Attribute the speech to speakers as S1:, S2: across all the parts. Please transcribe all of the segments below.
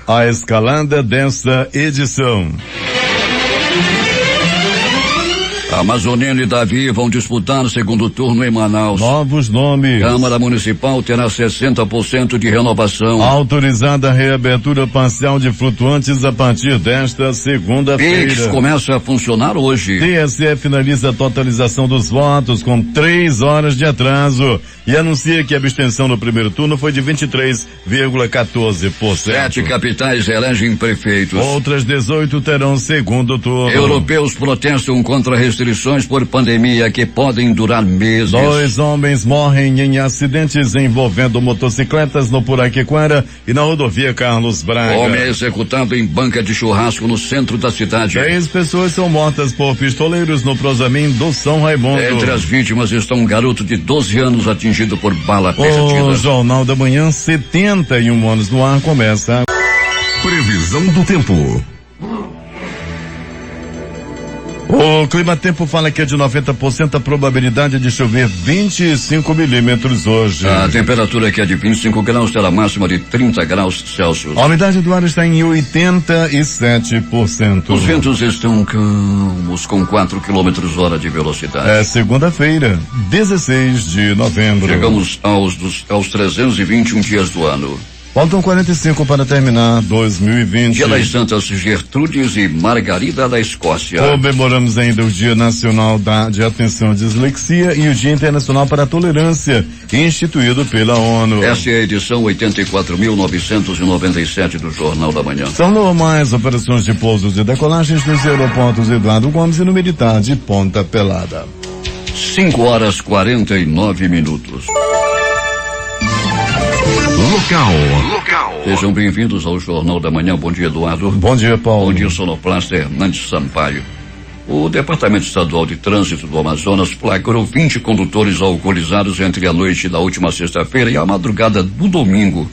S1: a escalada desta edição.
S2: Amazonino e Davi vão disputar o segundo turno em Manaus.
S1: Novos nomes.
S2: Câmara Municipal terá 60% de renovação.
S1: Autorizada a reabertura parcial de flutuantes a partir desta segunda-feira.
S2: PIX começa a funcionar hoje.
S1: TSE finaliza a totalização dos votos com 3 horas de atraso e anuncia que a abstenção no primeiro turno foi de 23,14%.
S2: 7 capitais elegem prefeitos.
S1: Outras 18 terão segundo turno.
S2: Europeus protestam contra restrições por pandemia que podem durar meses.
S1: 2 homens morrem em acidentes envolvendo motocicletas no Puraquequara e na rodovia Carlos Braga.
S2: Homem é executado em banca de churrasco no centro da cidade.
S1: 3 pessoas são mortas por pistoleiros no Prosamin do São Raimundo.
S2: Entre as vítimas está um garoto de 12 anos atingido por bala perdida.
S1: O Jornal da Manhã, 71 anos no ar, começa.
S3: Previsão do tempo.
S1: O Climatempo fala que é de 90% a probabilidade de chover 25 milímetros hoje.
S2: A temperatura aqui é de 25 graus, terá máxima de 30 graus Celsius.
S1: A umidade do ar está em 87%.
S2: Os ventos estão calmos, com 4 quilômetros hora de velocidade.
S1: É segunda-feira, 16 de novembro.
S2: Chegamos aos 321 dias do ano.
S1: Faltam 45 para terminar 2020.
S2: Dia das Santas Gertrudes e Margarida da Escócia.
S1: Comemoramos ainda o Dia Nacional de Atenção à Dislexia e o Dia Internacional para a Tolerância, instituído pela ONU.
S2: Essa é a edição 84.997 do Jornal da Manhã.
S1: São normais operações de pousos e decolagens nos aeroportos Eduardo Gomes e no Militar de Ponta Pelada.
S2: 5 horas 49 minutos.
S3: Local.
S2: Sejam bem-vindos ao Jornal da Manhã. Bom dia, Eduardo.
S1: Bom dia, Paulo.
S2: Bom dia, sonoplasta Hernandes Sampaio. O Departamento Estadual de Trânsito do Amazonas flagrou 20 condutores alcoolizados entre a noite da última sexta-feira e a madrugada do domingo.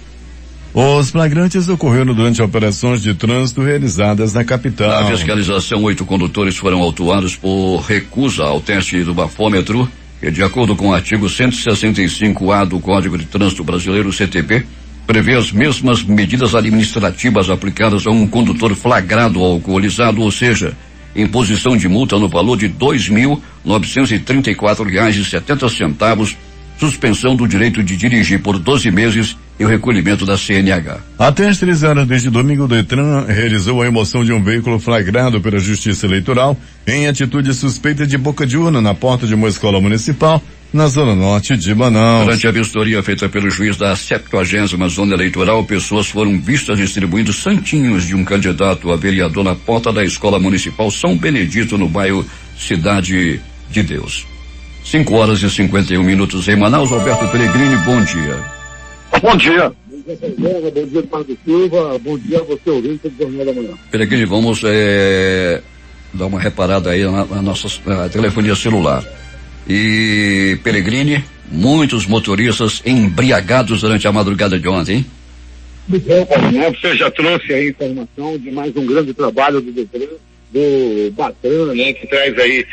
S1: Os flagrantes ocorreram durante operações de trânsito realizadas na capital.
S2: Na fiscalização, 8 condutores foram autuados por recusa ao teste do bafômetro, que, de acordo com o artigo 165A do Código de Trânsito Brasileiro, CTP, prevê as mesmas medidas administrativas aplicadas a um condutor flagrado alcoolizado, ou seja, imposição de multa no valor de R$ 2.934,70, suspensão do direito de dirigir por 12 meses e o recolhimento da CNH.
S1: Até às 3 horas deste domingo, o Detran realizou a remoção de um veículo flagrado pela Justiça Eleitoral em atitude suspeita de boca de urna na porta de uma escola municipal na zona norte de Manaus.
S2: Durante a vistoria feita pelo juiz da 70ª Zona Eleitoral, pessoas foram vistas distribuindo santinhos de um candidato a vereador na porta da Escola Municipal São Benedito, no bairro Cidade de Deus. 5 horas e 51 minutos em Manaus. Alberto Pellegrini, bom dia.
S4: Bom dia. Bom dia, Eduardo Silva. Bom dia a você, ouvinte do Jornal da Manhã.
S2: Pellegrini, vamos dar uma reparada aí na nossa telefonia celular. E, Pellegrini, muitos motoristas embriagados durante a madrugada de ontem, hein?
S4: Você já trouxe aí informação de mais um grande trabalho do Detran, do Batran, né, que traz aí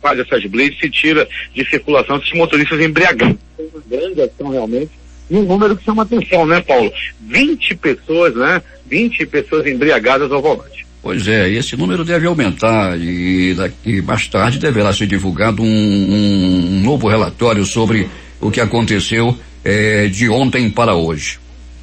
S4: faz essas blitz e tira de circulação esses motoristas embriagados. Foi uma grande ação realmente, e um número que chama atenção, né, Paulo? 20 pessoas, né? 20 pessoas embriagadas ao volante.
S2: Pois é, esse número deve aumentar e daqui mais tarde deverá ser divulgado um novo relatório sobre o que aconteceu de ontem para hoje.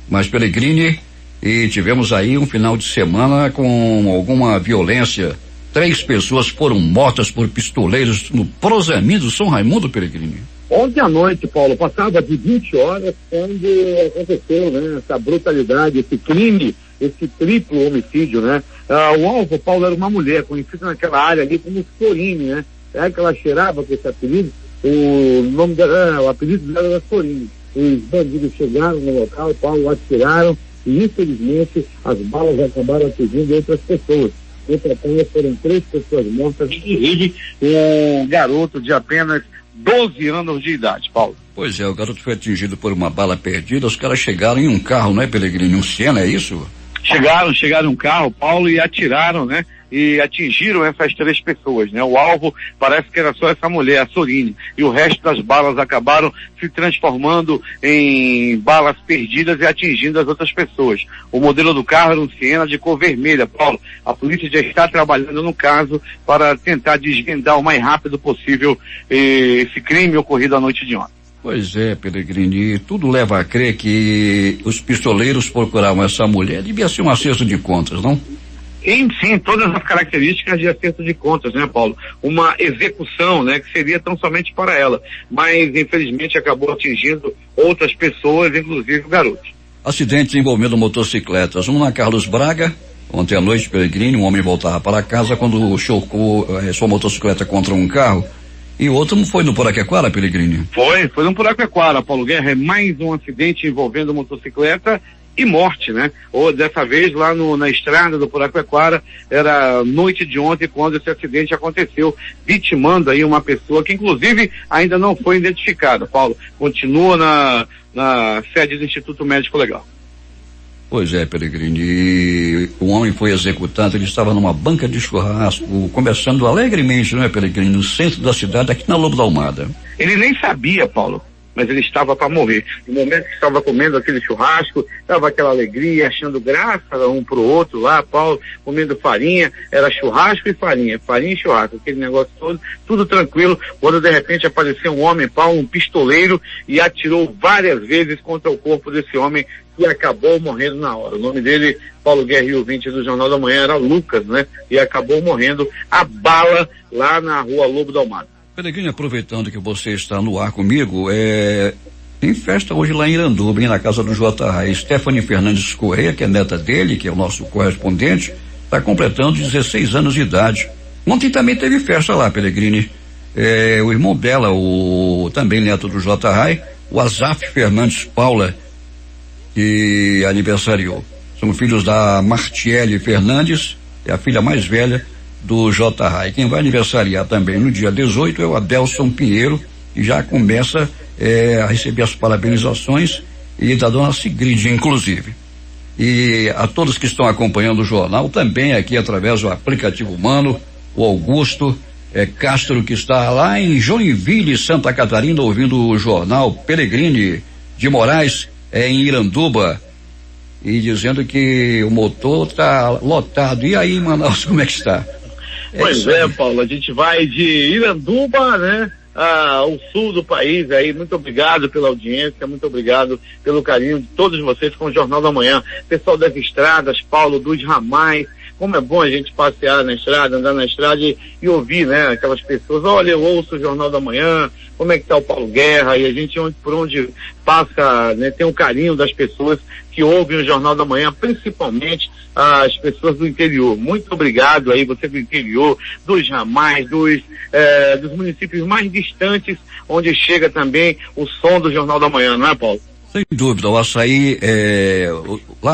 S2: Mas, Pellegrini, e tivemos aí um final de semana com alguma violência. 3 pessoas foram mortas por pistoleiros no Prosamin do São Raimundo, Pellegrini.
S4: Ontem à noite, Paulo, passava de 20 horas quando aconteceu, né? Essa brutalidade, esse crime, esse triplo homicídio, né? O alvo, Paulo, era uma mulher conhecida naquela área ali como Sorine, né? É que ela cheirava com esse apelido, o apelido dela era Sorine. Os bandidos chegaram no local, Paulo, atiraram e infelizmente as balas acabaram atingindo outras pessoas. Entretanto, foram 3 pessoas mortas, inclusive um garoto de apenas 12 anos de idade, Paulo.
S2: Pois é, o garoto foi atingido por uma bala perdida. Os caras chegaram em um carro, não é, Pellegrini? Um Siena, é isso?
S4: Chegaram em um carro, Paulo, e atiraram, né? e atingiram essas 3 pessoas, né? O alvo parece que era só essa mulher, a Sorine, e o resto das balas acabaram se transformando em balas perdidas e atingindo as outras pessoas. O modelo do carro era um Siena de cor vermelha, Paulo. A polícia já está trabalhando no caso para tentar desvendar o mais rápido possível esse crime ocorrido à noite de ontem.
S2: Pois é, Pellegrini, tudo leva a crer que os pistoleiros procuravam essa mulher. Devia ser um acerto de contas, não?
S4: Sim, todas as características de acerto de contas, né, Paulo? Uma execução, né, que seria tão somente para ela, mas infelizmente acabou atingindo outras pessoas, inclusive garotos.
S2: Acidentes envolvendo motocicletas, um na Carlos Braga, ontem à noite, Pellegrini, um homem voltava para casa quando chocou sua motocicleta contra um carro. E o outro foi no Poraquequara, Pellegrini?
S4: Foi no Poraquequara, Paulo Guerra. É mais um acidente envolvendo motocicleta e morte, né? Ou dessa vez lá na estrada do Poraquequara, era noite de ontem quando esse acidente aconteceu, vitimando aí uma pessoa que inclusive ainda não foi identificada, Paulo. Continua na sede do Instituto Médico Legal.
S2: Pois é, Pellegrini, o homem foi executado, ele estava numa banca de churrasco, conversando alegremente, não é, Pellegrini, no centro da cidade, aqui na Lobo da Almada.
S4: Ele nem sabia, Paulo, mas ele estava para morrer. No momento que estava comendo aquele churrasco, estava aquela alegria, achando graça um pro outro lá, Paulo, comendo farinha, era churrasco e farinha e churrasco, aquele negócio todo, tudo tranquilo, quando de repente apareceu um homem, Paulo, um pistoleiro, e atirou várias vezes contra o corpo desse homem, e acabou morrendo na hora. O nome dele, Paulo Guerra, ouvinte do Jornal da Manhã, era Lucas, né? E acabou morrendo a bala lá na rua Lobo da Almada.
S2: Pellegrini, aproveitando que você está no ar comigo, tem festa hoje lá em Iranduba, na casa do J. Stephanie Fernandes Correia, que é neta dele, que é o nosso correspondente, está completando 16 anos de idade. Ontem também teve festa lá, Pellegrini. O irmão dela, também neto do J. o Azaf Fernandes Paula, que aniversariou. São filhos da Martiele Fernandes, é a filha mais velha do J. Quem vai aniversariar também no dia 18 é o Adelson Pinheiro, que já começa a receber as parabenizações, e da dona Sigrid, inclusive. E a todos que estão acompanhando o jornal, também aqui através do aplicativo Mano, o Augusto Castro, que está lá em Joinville, Santa Catarina, ouvindo o jornal, Pellegrini de Moraes, em Iranduba, e dizendo que o motor está lotado. E aí, Manaus, como é que está?
S4: Pois Paulo, a gente vai de Iranduba, né, ao sul do país aí. Muito obrigado pela audiência, muito obrigado pelo carinho de todos vocês com o Jornal da Manhã. Pessoal das estradas, Paulo, dos ramais, como é bom a gente passear na estrada, andar na estrada e ouvir, né, aquelas pessoas. Olha, eu ouço o Jornal da Manhã, como é que tá o Paulo Guerra, e a gente por onde passa, né, tem um carinho das pessoas que ouvem o Jornal da Manhã, principalmente as pessoas do interior. Muito obrigado aí, você do interior, dos ramais, dos municípios mais distantes, onde chega também o som do Jornal da Manhã, não é, Paulo?
S2: Sem dúvida, o açaí,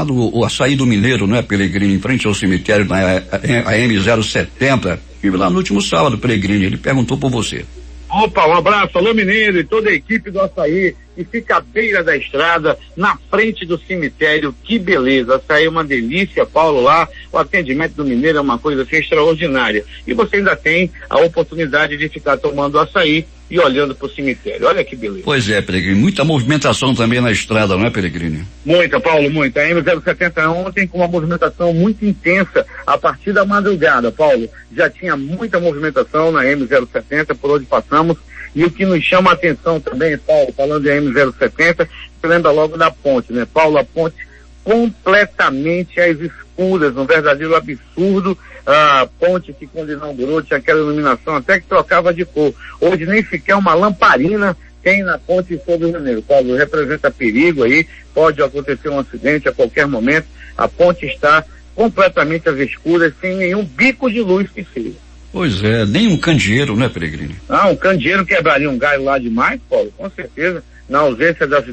S2: o açaí do Mineiro, não é, Pellegrini, em frente ao cemitério, na AM070, estive lá no último sábado, Pellegrini, ele perguntou por você.
S4: Opa, um abraço, alô Mineiro e toda a equipe do açaí, que fica à beira da estrada, na frente do cemitério. Que beleza, açaí é uma delícia, Paulo, lá, o atendimento do Mineiro é uma coisa assim extraordinária, e você ainda tem a oportunidade de ficar tomando açaí e olhando para o cemitério. Olha que beleza.
S2: Pois é, Pellegrini, muita movimentação também na estrada, não é, Pellegrini?
S4: Muita, Paulo, muita. A M070 ontem com uma movimentação muito intensa a partir da madrugada, Paulo. Já tinha muita movimentação na M070 por onde passamos, e o que nos chama a atenção também, Paulo, falando de M070, você lembra logo da ponte, né, Paulo? A ponte completamente às escuras, um verdadeiro absurdo. A ponte que quando inaugurou tinha aquela iluminação até que trocava de cor. Hoje nem sequer uma lamparina tem na ponte sobre o Mineiro. Paulo, representa perigo aí, pode acontecer um acidente a qualquer momento. A ponte está completamente às escuras, sem nenhum bico de luz que seja.
S2: Pois é, nem um candeeiro, né, Pellegrini?
S4: Um candeeiro quebraria um galho lá demais, Paulo, com certeza. Na ausência das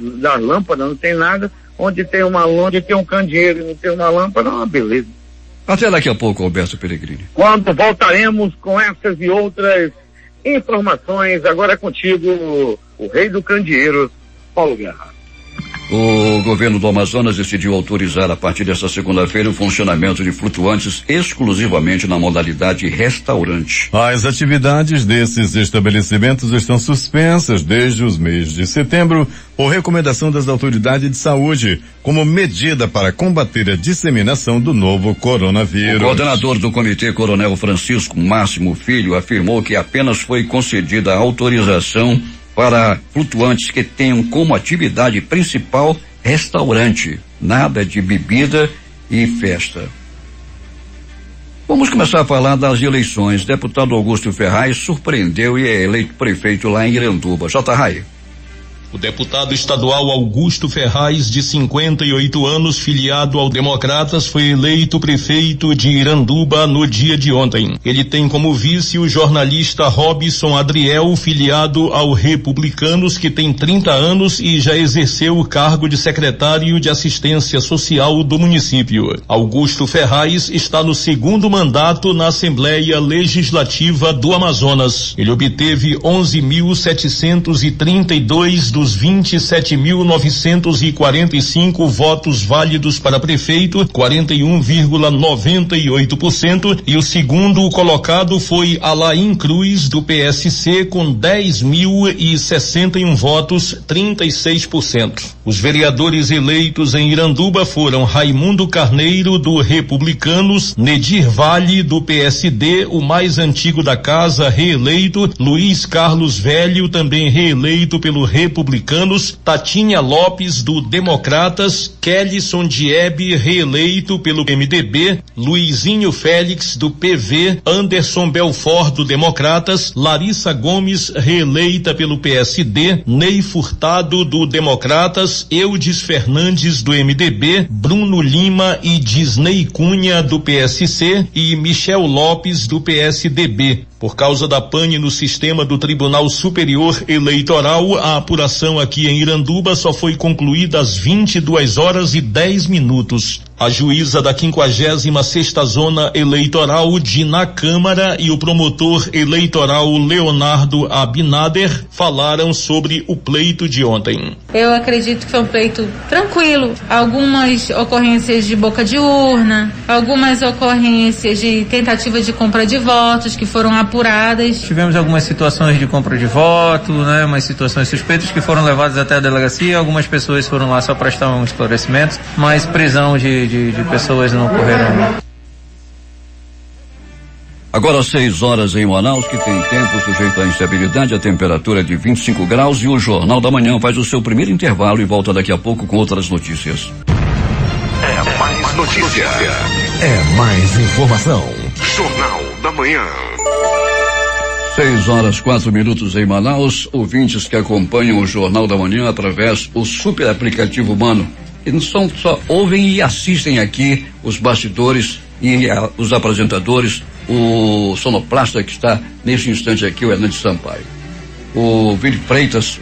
S4: lâmpadas não tem nada. Onde tem um candeeiro e não tem uma lâmpada, é uma beleza.
S2: Até daqui a pouco, Alberto Pellegrini.
S4: Quando voltaremos com essas e outras informações, agora é contigo, o rei do candeeiro, Paulo Guerra.
S2: O governo do Amazonas decidiu autorizar a partir desta segunda-feira o funcionamento de flutuantes exclusivamente na modalidade restaurante.
S1: As atividades desses estabelecimentos estão suspensas desde os meses de setembro por recomendação das autoridades de saúde, como medida para combater a disseminação do novo coronavírus.
S2: O coordenador do comitê, Coronel Francisco Máximo Filho, afirmou que apenas foi concedida a autorização para flutuantes que tenham como atividade principal restaurante, nada de bebida e festa. Vamos começar a falar das eleições. Deputado Augusto Ferraz surpreendeu e é eleito prefeito lá em Iranduba. J. Rai.
S5: O deputado estadual Augusto Ferraz, de 58 anos, filiado ao Democratas, foi eleito prefeito de Iranduba no dia de ontem. Ele tem como vice o jornalista Robson Adriel, filiado ao Republicanos, que tem 30 anos e já exerceu o cargo de secretário de Assistência Social do município. Augusto Ferraz está no segundo mandato na Assembleia Legislativa do Amazonas. Ele obteve 11.732 dos 27.945 votos válidos para prefeito, 41,98%, e o segundo colocado foi Alain Cruz, do PSC, com 10.061 votos, 36%. Os vereadores eleitos em Iranduba foram Raimundo Carneiro, do Republicanos, Nedir Vale, do PSD, o mais antigo da casa, reeleito, Luiz Carlos Velho, também reeleito pelo Republicanos, Tatinha Lopes, do Democratas, Kellyson Diebe, reeleito pelo MDB, Luizinho Félix, do PV, Anderson Belfort, do Democratas, Larissa Gomes, reeleita pelo PSD, Ney Furtado, do Democratas, Eudes Fernandes, do MDB, Bruno Lima e Disney Cunha, do PSC, e Michel Lopes, do PSDB. Por causa da pane no sistema do Tribunal Superior Eleitoral, a apuração aqui em Iranduba só foi concluída às 22h10. A juíza da 56ª Zona Eleitoral, Dina Câmara, e o promotor eleitoral Leonardo Abinader falaram sobre o pleito de ontem.
S6: Eu acredito que foi um pleito tranquilo. Algumas ocorrências de boca de urna, algumas ocorrências de tentativa de compra de votos que foram apuradas.
S7: Tivemos algumas situações de compra de voto, né, umas situações suspeitas que foram levadas até a delegacia. Algumas pessoas foram lá só prestar um esclarecimento, mas prisão de pessoas não ocorreram.
S2: Agora 6 horas em Manaus, que tem tempo sujeito à instabilidade, a temperatura de 25 graus, e o Jornal da Manhã faz o seu primeiro intervalo e volta daqui a pouco com outras notícias.
S3: É mais notícia. É mais informação. Jornal da Manhã.
S2: 6h04 em Manaus. Ouvintes que acompanham o Jornal da Manhã através do super aplicativo Mano. E não só ouvem e assistem aqui os bastidores e os apresentadores, o sonoplasta que está nesse instante aqui, o Hernandes Sampaio. O Willy Freitas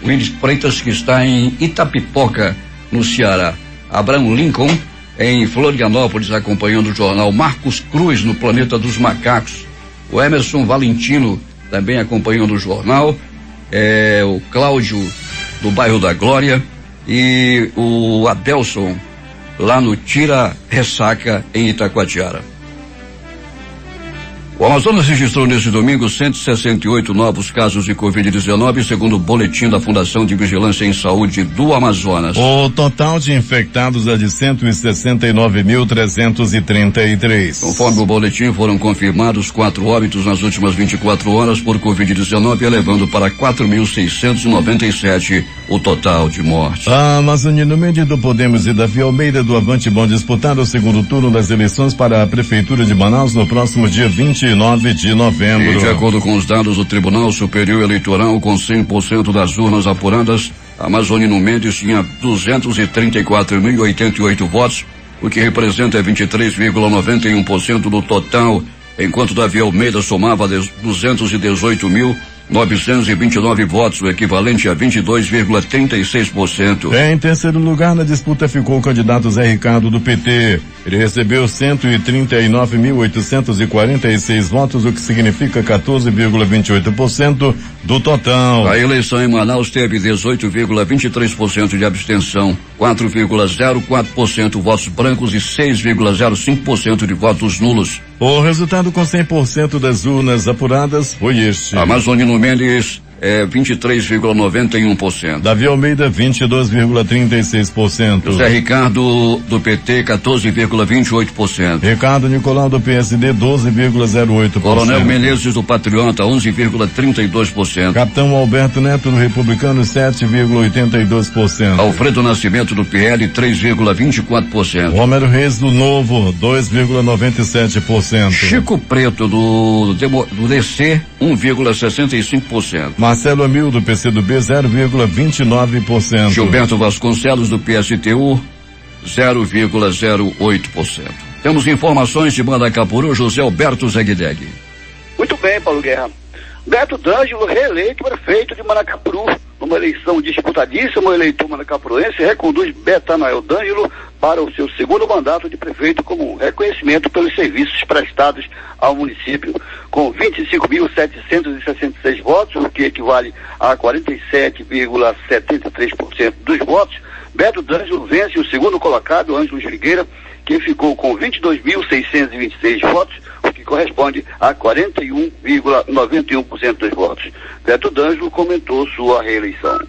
S2: que está em Itapipoca, no Ceará. Abraham Lincoln em Florianópolis, acompanhando o jornal. Marcos Cruz no Planeta dos Macacos. O Emerson Valentino também acompanhando o jornal. O Cláudio do bairro da Glória. E o Adelson lá no Tira Ressaca, em Itacoatiara. O Amazonas registrou neste domingo 168 novos casos de Covid-19, segundo o boletim da Fundação de Vigilância em Saúde do Amazonas.
S1: O total de infectados é de 169.333.
S2: Conforme o boletim, foram confirmados 4 óbitos nas últimas 24 horas por Covid-19, elevando para 4.697 o total de mortes.
S1: A Amazonino Mendes do Podemos e Davi Almeida do Avante vão disputar o segundo turno das eleições para a Prefeitura de Manaus no próximo dia 29 de novembro.
S2: E de acordo com os dados do Tribunal Superior Eleitoral, com 100% das urnas apuradas, Amazonino Mendes tinha 234.088 votos, o que representa 23,91% do total, enquanto Davi Almeida somava 218.000 929 votos, o equivalente a 22,36%.
S1: Em terceiro lugar na disputa ficou o candidato Zé Ricardo do PT. Ele recebeu 139.846 votos, o que significa 14,28% do total.
S2: A eleição em Manaus teve 18,23% de abstenção, 4,04% votos brancos e 6,05% de votos nulos.
S1: O resultado com 100% das urnas apuradas foi este.
S2: Amazonino Mendes 23,91%.
S1: Davi Almeida 22,36%.
S2: José Ricardo do PT 14,28%.
S1: Ricardo Nicolau do PSD 12,08%.
S2: Coronel Menezes do Patriota 11,32%.
S1: Capitão Alberto Neto do Republicano 7,82%.
S2: Alfredo Nascimento do PL 3,24%.
S1: Romero Reis do Novo 2,97%.
S2: Chico Preto do DC 1,65%.
S1: Marcelo Amil do PCdoB 0,29%.
S2: Gilberto Vasconcelos do PSTU 0,08%. Temos informações de Manacapuru, José Alberto Zegdeg.
S8: Muito bem, Paulo Guerra. Beto D'Angelo, reeleito prefeito de Manacapuru, numa eleição disputadíssima, o eleitor manacapuruense reconduz Betanael D'Angelo para o seu segundo mandato de prefeito como reconhecimento pelos serviços prestados ao município. Com 25.766 votos, o que equivale a 47,73% dos votos, Beto D'Angelo vence o segundo colocado, Ângelo Jurigueira, que ficou com 22.626 votos, o que corresponde a 41,91% dos votos. Beto D'Angelo comentou sua reeleição.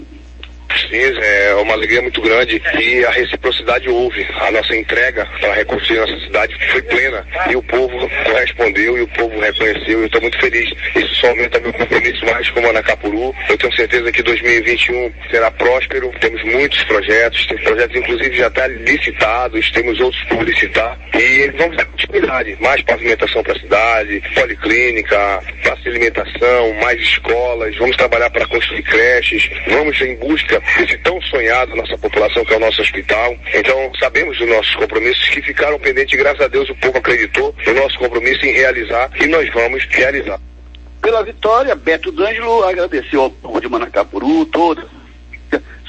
S9: Sim, é uma alegria muito grande e a reciprocidade houve. A nossa entrega para reconstruir nossa cidade foi plena e o povo correspondeu e o povo reconheceu. Eu estou muito feliz. Isso só aumenta meu compromisso mais com Manacapuru. Eu tenho certeza que 2021 será próspero. Temos muitos projetos, inclusive já está licitados, temos outros por licitar e vamos dar continuidade. Mais pavimentação para a cidade, policlínica, praça de alimentação, mais escolas. Vamos trabalhar para construir creches. Vamos em busca desse tão sonhado nossa população, que é o nosso hospital. Então, sabemos dos nossos compromissos que ficaram pendentes, e graças a Deus o povo acreditou no nosso compromisso em realizar e nós vamos realizar.
S8: Pela vitória, Beto D'Angelo agradeceu ao povo de Manacapuru, toda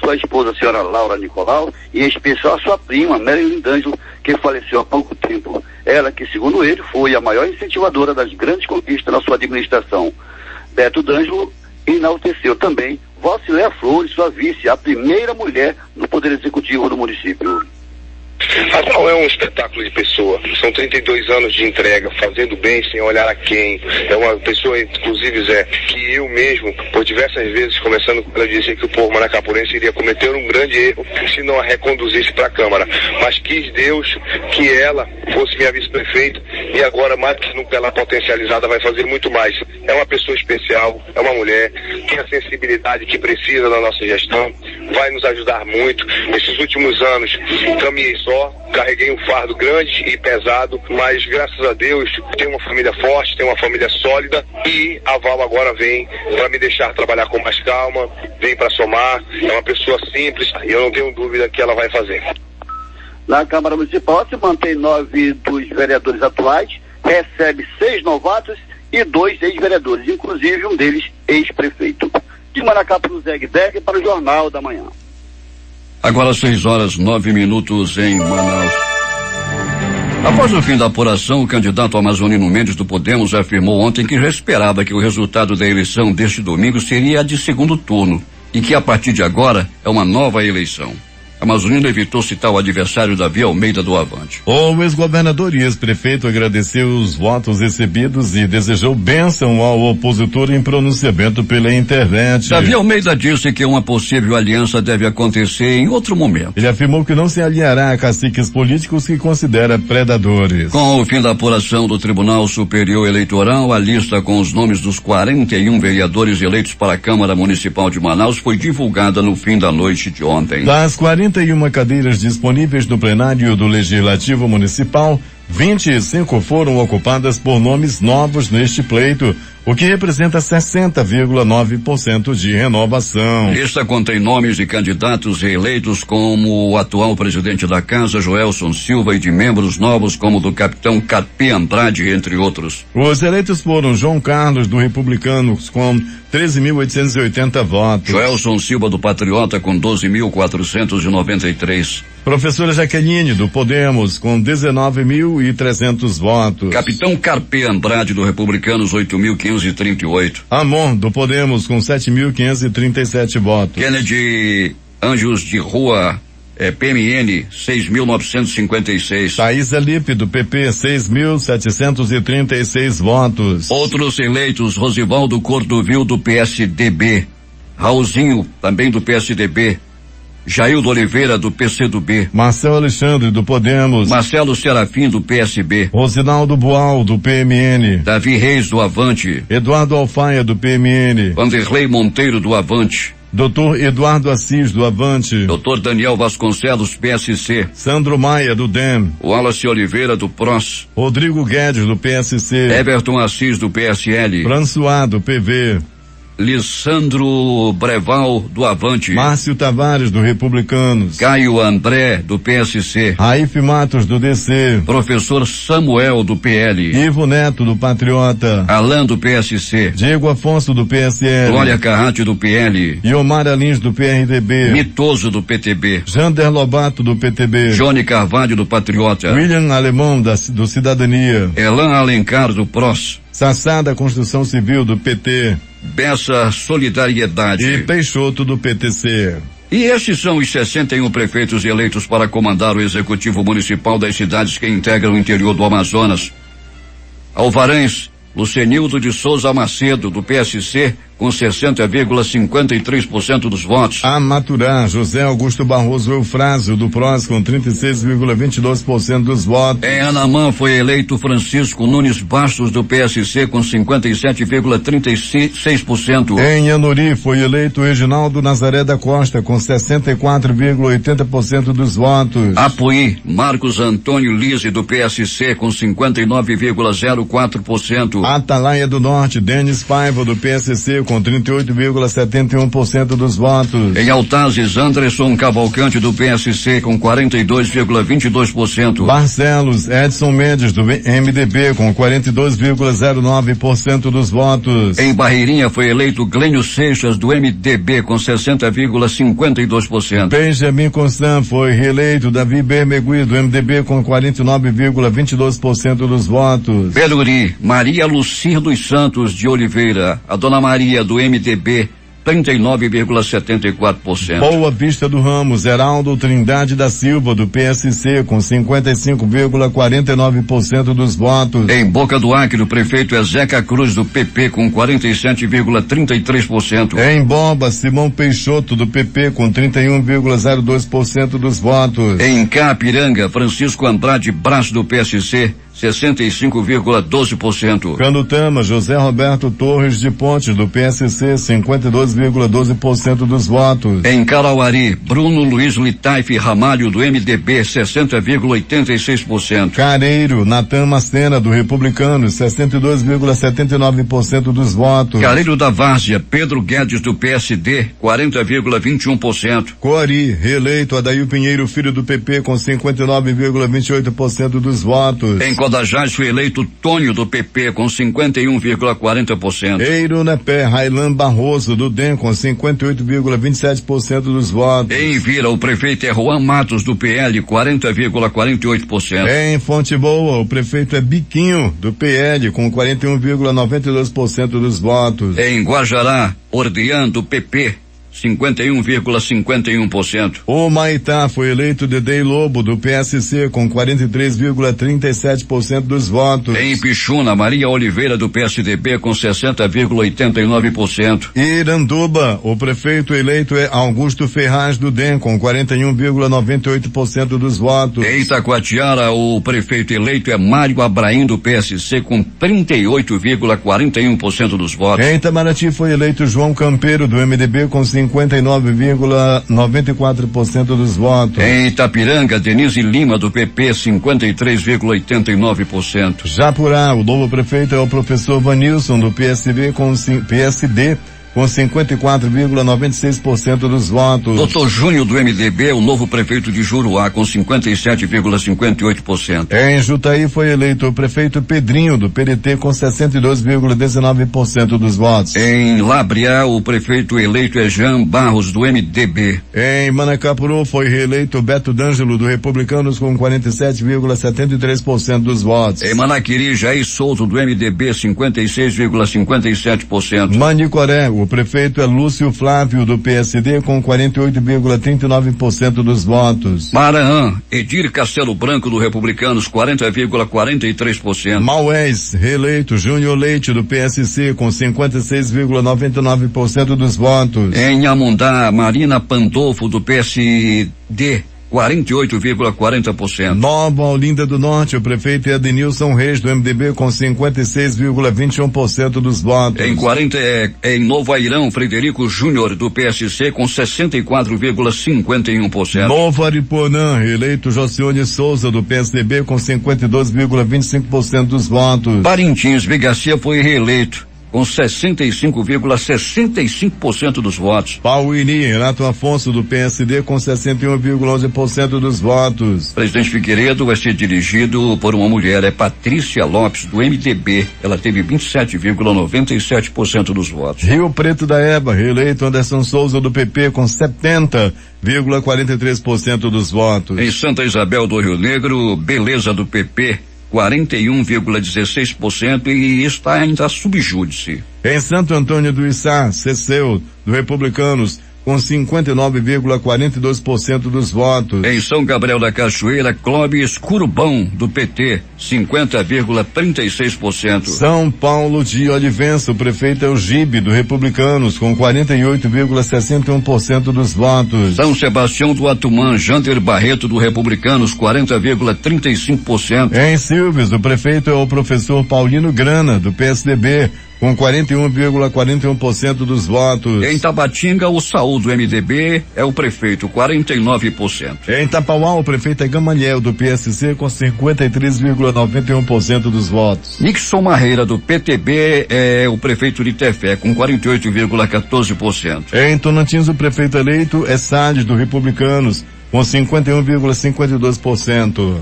S8: sua esposa, a senhora Laura Nicolau, e em especial a sua prima, Marilyn D'Angelo, que faleceu há pouco tempo. Ela que, segundo ele, foi a maior incentivadora das grandes conquistas na sua administração. Beto D'Angelo enalteceu também Valcileia Flores, sua vice, a primeira mulher no Poder Executivo do município.
S9: A Val é um espetáculo de pessoa. São 32 anos de entrega, fazendo bem sem olhar a quem. É uma pessoa, inclusive, Zé, que eu mesmo, por diversas vezes, começando quando eu disse que o povo manacapurense iria cometer um grande erro se não a reconduzisse para a Câmara. Mas quis Deus que ela fosse minha vice-prefeita e agora, mais do que nunca, ela potencializada vai fazer muito mais. É uma pessoa especial, é uma mulher, tem a sensibilidade que precisa da nossa gestão, vai nos ajudar muito. Nesses últimos anos, caminhei só, carreguei um fardo grande e pesado, mas graças a Deus tenho uma família forte, tenho uma família sólida e a Val agora vem para me deixar trabalhar com mais calma, vem para somar, é uma pessoa simples e eu não tenho dúvida que ela vai fazer.
S8: Na Câmara Municipal se mantém 9 dos vereadores atuais, recebe 6 novatos e 2 ex-vereadores, inclusive um deles ex-prefeito. De Manacapuru, Zegdeg, para o Jornal da Manhã.
S2: Agora 6h09 em Manaus. Após o fim da apuração, o candidato Amazonino Mendes do Podemos afirmou ontem que já esperava que o resultado da eleição deste domingo seria a de segundo turno e que a partir de agora é uma nova eleição. Amazonino evitou citar o adversário Davi Almeida do Avante.
S1: O ex-governador e ex-prefeito agradeceu os votos recebidos e desejou bênção ao opositor em pronunciamento pela internet.
S2: Davi Almeida disse que uma possível aliança deve acontecer em outro momento.
S1: Ele afirmou que não se aliará a caciques políticos que considera predadores.
S2: Com o fim da apuração do Tribunal Superior Eleitoral, a lista com os nomes dos 41 vereadores eleitos para a Câmara Municipal de Manaus foi divulgada no fim da noite de ontem.
S1: Das 41 cadeiras disponíveis no plenário do Legislativo Municipal, 25 foram ocupadas por nomes novos neste pleito, o que representa 60,9% de renovação.
S2: Lista contém nomes de candidatos reeleitos como o atual presidente da Casa, Joelson Silva, e de membros novos como o do capitão Carpe Andrade, entre outros.
S1: Os eleitos foram João Carlos, do Republicanos, com 13.880 votos.
S2: Joelson Silva, do Patriota, com 12.493.
S1: Professora Jaqueline, do Podemos, com 19.300 votos.
S2: Capitão Carpe Andrade, do Republicanos, 8.538.
S1: Amon, do Podemos, com 7.537 votos.
S2: Kennedy Anjos de Rua, PMN, 6.956.
S1: Thaís Elipe, do PP, 6.736 votos.
S2: Outros eleitos: Rosivaldo Cordovil, do PSDB. Raulzinho, também do PSDB. Jaildo Oliveira, do PCdoB.
S1: Marcelo Alexandre, do Podemos.
S2: Marcelo Serafim, do PSB.
S1: Rosinaldo Boal, do PMN.
S2: Davi Reis, do Avante.
S1: Eduardo Alfaia, do PMN.
S2: Vanderlei Monteiro, do Avante.
S1: Dr. Eduardo Assis, do Avante.
S2: Dr. Daniel Vasconcelos, PSC.
S1: Sandro Maia, do DEM.
S2: Wallace Oliveira, do PROS.
S1: Rodrigo Guedes, do PSC.
S2: Everton Assis, do PSL.
S1: François, do PV.
S2: Lissandro Breval, do Avante.
S1: Márcio Tavares, do Republicanos.
S2: Caio André, do PSC.
S1: Raif Matos, do DC.
S2: Professor Samuel, do PL.
S1: Ivo Neto, do Patriota.
S2: Alain, do PSC.
S1: Diego Afonso, do PSL.
S2: Glória Carrati, do PL.
S1: Iomar Alins, do PRDB.
S2: Mitoso, do PTB.
S1: Jander Lobato, do PTB.
S2: Johnny Carvalho, do Patriota.
S1: William Alemão, do Cidadania.
S2: Elan Alencar, do PROS.
S1: Sassá, da Construção Civil, do PT.
S2: Bessa Solidariedade.
S1: E Peixoto, do PTC.
S2: E estes são os 61 prefeitos eleitos para comandar o Executivo Municipal das cidades que integram o interior do Amazonas. Alvarães, Lucenildo de Souza Macedo, do PSC, com 60,53% dos votos.
S1: A Maturá, José Augusto Barroso Eufrásio, do PROS, com 36,22% dos votos.
S2: Em Anamã foi eleito Francisco Nunes Bastos, do PSC, com 57,36%.
S1: Em Anuri foi eleito Reginaldo Nazaré da Costa, com 64,80% dos votos.
S2: Apuí, Marcos Antônio Lise, do PSC, com 59,04%.
S1: Atalaia do Norte, Denis Paiva, do PSC, com 38,71% dos votos.
S2: Em Altazes, Anderson Cavalcante, do PSC, com 42,22%.
S1: Barcelos, Edson Mendes, do MDB, com 42,09% dos votos.
S2: Em Barreirinha foi eleito Glênio Seixas, do MDB, com 60,52%.
S1: Benjamin Constant foi reeleito Davi Bermegui, do MDB, com 49,22% dos votos.
S2: Beluri, Maria Lucir dos Santos de Oliveira, a Dona Maria, do MDB, 39,74%.
S1: Boa Vista do Ramos, Heraldo Trindade da Silva, do PSC, com 55,49% dos votos.
S2: Em Boca do Acre, o prefeito é Zeca Cruz, do PP, com 47,33%.
S1: Em Bomba, Simão Peixoto, do PP, com 31,02% dos votos.
S2: Em Capiranga, Francisco Andrade Brás, do PSC, 65,12%.
S1: Canutama, José Roberto Torres de Pontes, do PSC, 52,12% dos votos.
S2: Em Carauari, Bruno Luiz Litaif Ramalho, do MDB, 60,86%.
S1: Careiro, Natan Macena, do Republicano, 62,79% dos votos.
S2: Careiro da Várzea, Pedro Guedes, do PSD, 40,21%.
S1: Coari, reeleito Adair Pinheiro Filho, do PP, com 59,28% dos votos.
S2: Em Codajás foi eleito Tônio, do PP, com 51,40%.
S1: Eirunepé, Railan Barroso, do DEM, com 58,27% dos votos.
S2: Em Vira, o prefeito é Juan Matos, do PL, 40,48%.
S1: Em Fonte Boa, o prefeito é Biquinho, do PL, com 41,92% dos votos.
S2: Em Guajará, Ordean, do PP, 51,51%.
S1: O Maitá foi eleito Dedei Lobo, do PSC, com 43,37% dos votos.
S2: Em Pichuna, Maria Oliveira, do PSDB, com 60,89%.
S1: Iranduba, o prefeito eleito é Augusto Ferraz, do DEM, com 41,98% dos votos.
S2: Em Itacoatiara, o prefeito eleito é Mário Abraim, do PSC, com 38,41% dos votos.
S1: Em Itamaraty foi eleito João Campeiro, do MDB, com 59,94% dos votos.
S2: Em Itapiranga, Denise Lima, do PP, 53,89%.
S1: Japurá, o novo prefeito é o professor Vanilson, do PSD, com 54,96% dos votos.
S2: Doutor Júnior, do MDB, o novo prefeito de Juruá, com 57,58%.
S1: Em Jutaí foi eleito o prefeito Pedrinho, do PDT, com 62,19% dos votos.
S2: Em Lábrea, o prefeito eleito é Jean Barros, do MDB.
S1: Em Manacapuru foi reeleito Beto D'Angelo, do Republicanos, com 47,73% dos votos.
S2: Em Manaquiri, Jair Souto, do MDB, 56,57%.
S1: Manicoré, o prefeito é Lúcio Flávio, do PSD, com 48,39% dos votos.
S2: Maranhão, Edir Castelo Branco, do Republicanos, 40,43%.
S1: Maués, reeleito Júnior Leite, do PSC, com 56,99% dos votos.
S2: Em Amundá, Marina Pandolfo, do PSD, 48,40%.
S1: Nova Olinda do Norte, o prefeito é Adenilson Reis, do MDB, com 56,21% dos votos.
S2: Em Novo Airão, Frederico Júnior, do PSC, com 64,51%.
S1: Novo Aripuanã, reeleito Josione Souza, do PSDB, com 52,25% dos votos.
S2: Parintins, Vigacia foi reeleito com 65,65% dos votos.
S1: Pauini, Renato Afonso, do PSD, com 61,11% dos votos.
S2: Presidente Figueiredo vai ser dirigido por uma mulher, é Patrícia Lopes, do MDB. Ela teve 27,97% dos votos.
S1: Rio Preto da Eba, reeleito Anderson Souza, do PP, com 70,43% dos votos.
S2: Em Santa Isabel do Rio Negro, Beleza, do PP, 41,16% e está ainda subjúdice.
S1: Em Santo Antônio do Içá, Ceceu, do Republicanos, com 59,42% dos votos.
S2: Em São Gabriel da Cachoeira, Clóvis Curubão, do PT, 50,36%.
S1: São Paulo de Olivença, o prefeito é o Gibe, do Republicanos, com 48,61% dos votos.
S2: São Sebastião do Atumã, Janter Barreto, do Republicanos, 40,35%.
S1: Em Silves, o prefeito é o professor Paulino Grana, do PSDB, com 41,41% dos votos.
S2: Em Tabatinga, o Saúl, do MDB, é o prefeito, 49%.
S1: Em Tapauá, o prefeito é Gamaliel, do PSC, com 53,91% dos votos.
S2: Nixon Marreira, do PTB, é o prefeito de Tefé, com 48,14%.
S1: Em Tonantins, o prefeito eleito é Salles, do Republicanos, com 51,52%.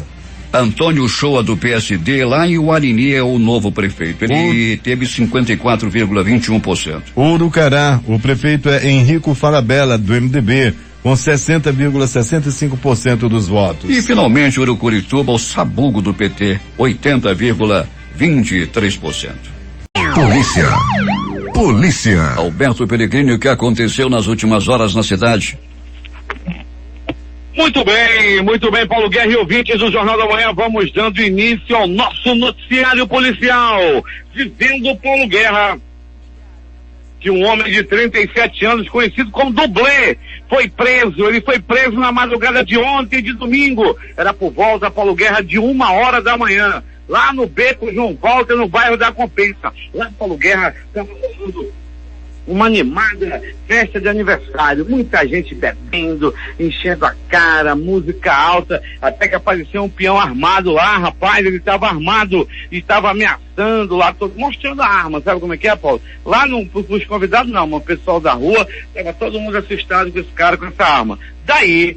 S2: Antônio Shoa, do PSD, lá em Uarini, é o novo prefeito. Ele teve 54,21%.
S1: Urucará, o prefeito é Henrico Falabella, do MDB, com 60,65% dos votos.
S2: E finalmente Urucurituba, o Sabugo, do PT, 80,23%.
S3: Polícia.
S2: Alberto Peregrini, o que aconteceu nas últimas horas na cidade?
S4: Muito bem, Paulo Guerra e ouvintes do Jornal da Manhã, vamos dando início ao nosso noticiário policial, dizendo Paulo Guerra que um homem de 37 anos, conhecido como Dublê, ele foi preso na madrugada de ontem, de domingo, era por volta, Paulo Guerra, de 1h da manhã, lá no Beco João Walter, no bairro da Compensa. Lá, Paulo Guerra, estava rolando uma animada festa de aniversário, muita gente bebendo, enchendo a cara, música alta, até que apareceu um peão armado lá, rapaz, ele estava armado e estava ameaçando lá, mostrando a arma, sabe como é que é, Paulo? Lá os convidados não, mas o pessoal da rua, estava todo mundo assustado com esse cara, com essa arma. Daí,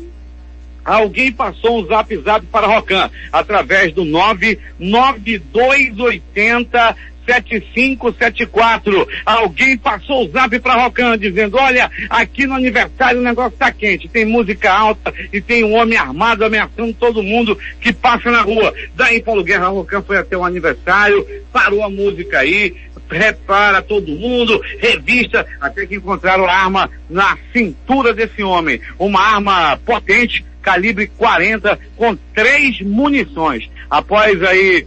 S4: alguém passou um zap para Rocan, através do 99280 7574. Alguém passou o zap pra Rocan dizendo, olha, aqui no aniversário o negócio tá quente, tem música alta e tem um homem armado ameaçando todo mundo que passa na rua. Daí, Paulo Guerra, Rocan foi até o aniversário, parou a música aí, repara todo mundo, revista, até que encontraram a arma na cintura desse homem, uma arma potente, calibre 40, com 3 munições. Após aí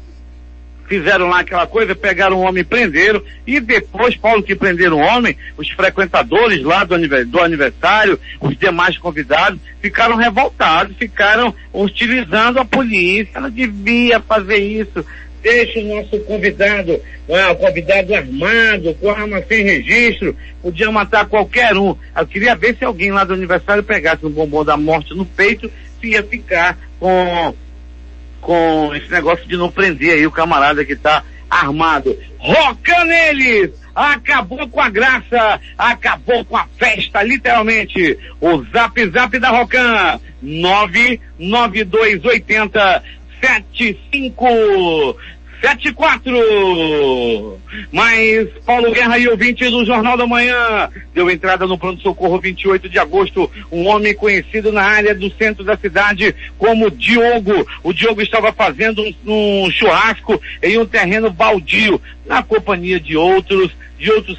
S4: fizeram lá aquela coisa, pegaram o homem e prenderam, e depois, Paulo, que prenderam o homem, os frequentadores lá do aniversário, os demais convidados, ficaram revoltados, ficaram hostilizando a polícia. Não devia fazer isso. Deixa o nosso convidado, o convidado armado, com arma sem registro, podia matar qualquer um. Eu queria ver se alguém lá do aniversário pegasse um bombom da morte no peito, se ia ficar com esse negócio de não prender aí o camarada que tá armado. Rocan neles! Acabou com a graça, acabou com a festa, literalmente. O zap da Rocan, 99280-7574. Mas Paulo Guerra e ouvinte do Jornal da Manhã, deu entrada no pronto-socorro 28 de agosto, um homem conhecido na área do centro da cidade como Diogo. O Diogo estava fazendo um churrasco em um terreno baldio, na companhia de outros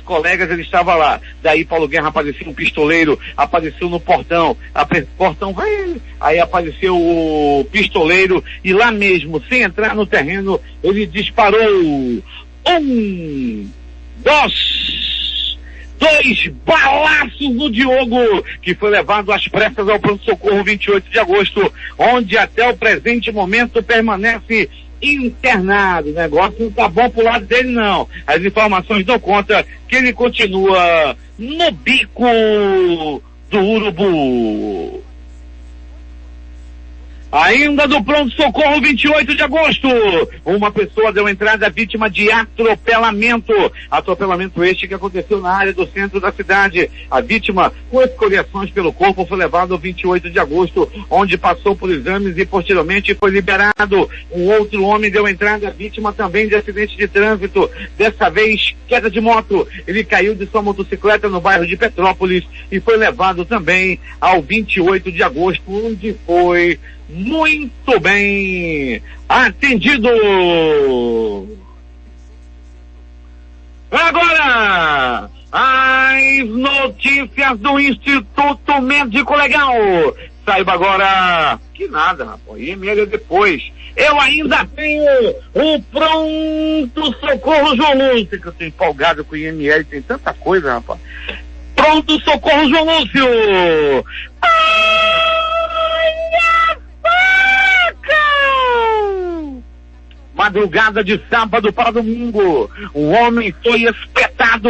S4: colegas. Ele estava lá. Daí Paulo Guerra apareceu um pistoleiro, apareceu no portão, aí apareceu o pistoleiro, e lá mesmo, sem entrar no terreno, ele disparou dois balaços no Diogo, que foi levado às pressas ao pronto-socorro 28 de agosto, onde até o presente momento permanece internado. O negócio não tá bom pro lado dele, não. As informações dão conta que ele continua no bico do urubu. Ainda do pronto-socorro 28 de agosto, uma pessoa deu entrada vítima de atropelamento este que aconteceu na área do centro da cidade. A vítima, com escoriações pelo corpo, foi levado ao 28 de agosto, onde passou por exames e posteriormente foi liberado. Um outro homem deu entrada vítima também de acidente de trânsito, dessa vez queda de moto. Ele caiu de sua motocicleta no bairro de Petrópolis e foi levado também ao 28 de agosto, onde foi muito bem atendido. Agora, as notícias do Instituto Médico Legal. Saiba agora que nada, rapaz, IML depois. Eu ainda tenho o pronto-socorro João Lúcio, que eu tô empolgado com o IML, tem tanta coisa, rapaz. Pronto-socorro João Lúcio. Madrugada de sábado para domingo, um homem foi espetado,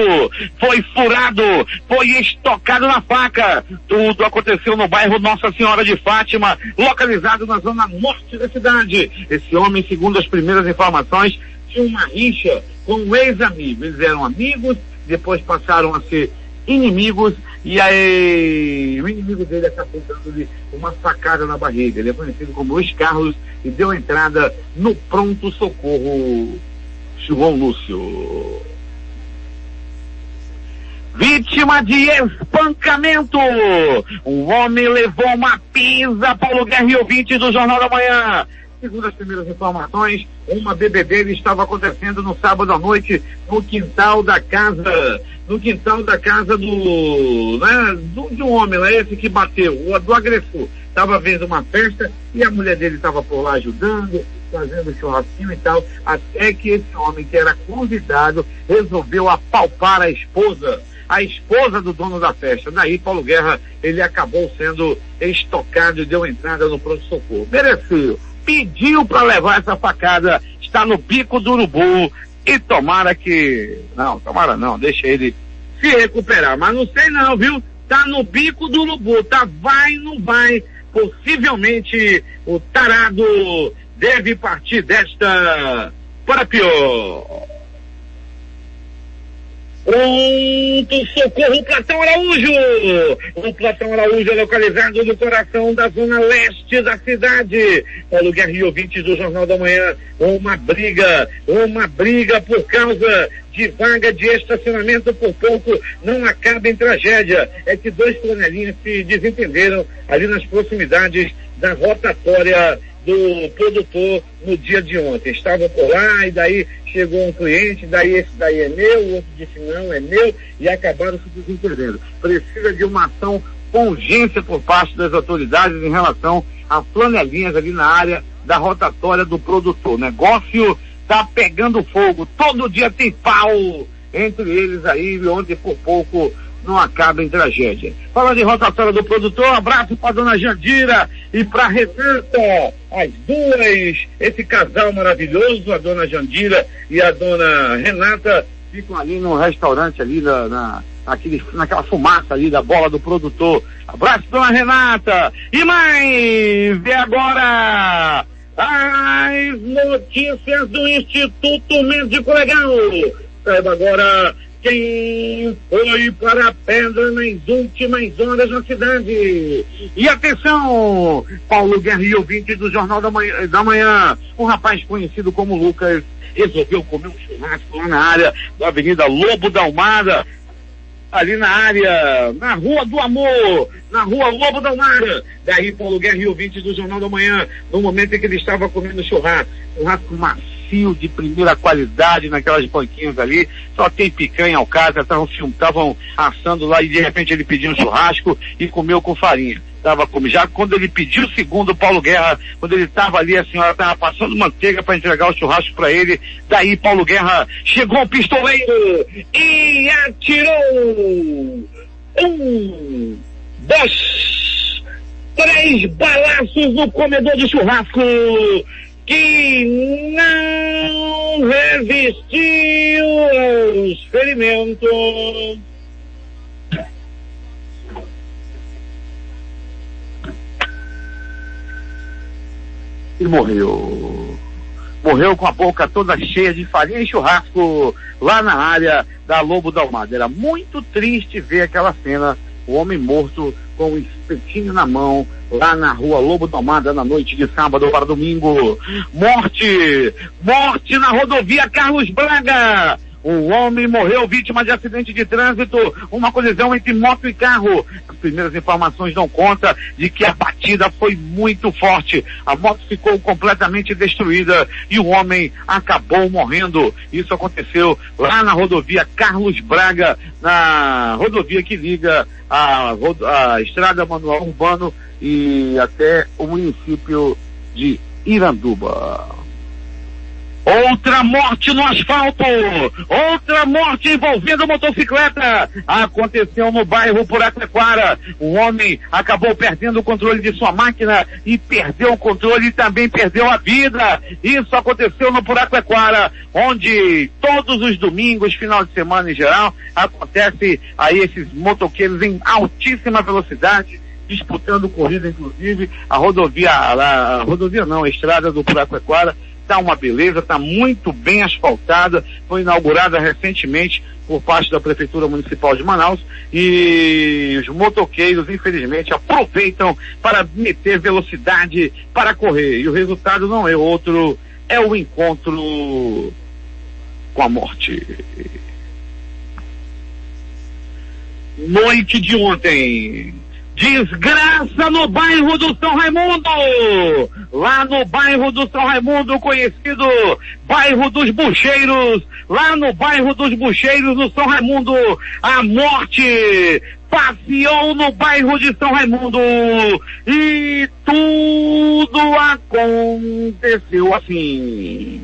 S4: foi furado, foi estocado na faca. Tudo aconteceu no bairro Nossa Senhora de Fátima, localizado na zona norte da cidade. Esse homem, segundo as primeiras informações, tinha uma rixa com um ex-amigo. Eles eram amigos, depois passaram a ser inimigos, e aí o inimigo dele acabou dando-lhe uma facada na barriga. Ele é conhecido como Luiz Carlos e deu entrada no pronto-socorro João Lúcio. Vítima de espancamento. Um homem levou uma pisa. Paulo Guerra e ouvinte do Jornal da Manhã. Segundo as primeiras informações, uma bebê dele estava acontecendo no sábado à noite no quintal da casa de um homem lá, esse que bateu, do agressor. Estava vendo uma festa e a mulher dele estava por lá ajudando, fazendo churrasquinho e tal, até que esse homem que era convidado resolveu apalpar a esposa do dono da festa. Daí Paulo Guerra, ele acabou sendo estocado e deu entrada no pronto-socorro. Mereceu, pediu para levar essa facada, está no bico do urubu, e tomara não, deixa ele se recuperar, mas não sei não, viu? Tá no bico do urubu, tá, vai, não vai, possivelmente o tarado deve partir desta para pior. Pronto-socorro Platão Araújo. O Platão Araújo é localizado no coração da zona leste da cidade. Paulo Guerra e ouvintes do Jornal da Manhã, uma briga por causa de vaga de estacionamento por pouco não acaba em tragédia. É que dois flanelinhas se desentenderam ali nas proximidades da rotatória do produtor no dia de ontem. Estavam por lá e daí chegou um cliente, daí esse daí é meu, o outro disse não, é meu, e acabaram se desentendendo. Precisa de uma ação com urgência por parte das autoridades em relação a flanelinhas ali na área da rotatória do produtor. Negócio tá pegando fogo, todo dia tem pau entre eles aí, e ontem por pouco não acaba em tragédia. Falando em rotatória do produtor, abraço pra dona Jandira e pra Renata, as duas, esse casal maravilhoso, a dona Jandira e a dona Renata, ficam ali no restaurante ali naquela fumaça ali da bola do produtor. Abraço, dona Renata. E mais, vê agora as notícias do Instituto Médico Legal. Saiba agora quem foi para a pedra nas últimas horas na cidade. E atenção, Paulo Guerra e ouvinte do Jornal da Manhã, um rapaz conhecido como Lucas resolveu comer um churrasco lá na área da Avenida Lobo da Almada, ali na área, na Rua do Amor, na Rua Lobo da Almada. Daí Paulo Guerra e ouvinte do Jornal da Manhã, no momento em que ele estava comendo churrasco macio de primeira qualidade naquelas banquinhas ali, só tem picanha ao caso, estavam assando lá e de repente ele pediu um churrasco e comeu com farinha. Já quando ele pediu, segundo o Paulo Guerra, quando ele estava ali, a senhora estava passando manteiga para entregar o churrasco para ele. Daí Paulo Guerra chegou o pistoleiro e atirou 1, 2, 3 balaços no comedor de churrasco, que não resistiu aos ferimentos. E morreu com a boca toda cheia de farinha e churrasco lá na área da Lobo da Almada. Era muito triste ver aquela cena, o homem morto com o espetinho na mão lá na Rua Lobo da Almada na noite de sábado para domingo. Morte na rodovia Carlos Braga. Um homem morreu vítima de acidente de trânsito, uma colisão entre moto e carro. As primeiras informações dão conta de que a batida foi muito forte. A moto ficou completamente destruída e o homem acabou morrendo. Isso aconteceu lá na rodovia Carlos Braga, na rodovia que liga a estrada Manuel Urbano e até o município de Iranduba. Outra morte no asfalto, outra morte envolvendo motocicleta, aconteceu no bairro Puraquequara. Um homem acabou perdendo o controle de sua máquina e perdeu o controle e também perdeu a vida. Isso aconteceu no Puraquequara, onde todos os domingos, final de semana em geral, acontece aí esses motoqueiros em altíssima velocidade, disputando corrida, inclusive. A estrada do Puraquequara está uma beleza, está muito bem asfaltada, foi inaugurada recentemente por parte da Prefeitura Municipal de Manaus e os motoqueiros, infelizmente, aproveitam para meter velocidade para correr. E o resultado não é outro, é o encontro com a morte. Noite de ontem. Desgraça no bairro do São Raimundo, lá no bairro do São Raimundo, conhecido bairro dos Bucheiros, lá no bairro dos Bucheiros, no São Raimundo, a morte passeou no bairro de São Raimundo e tudo aconteceu assim.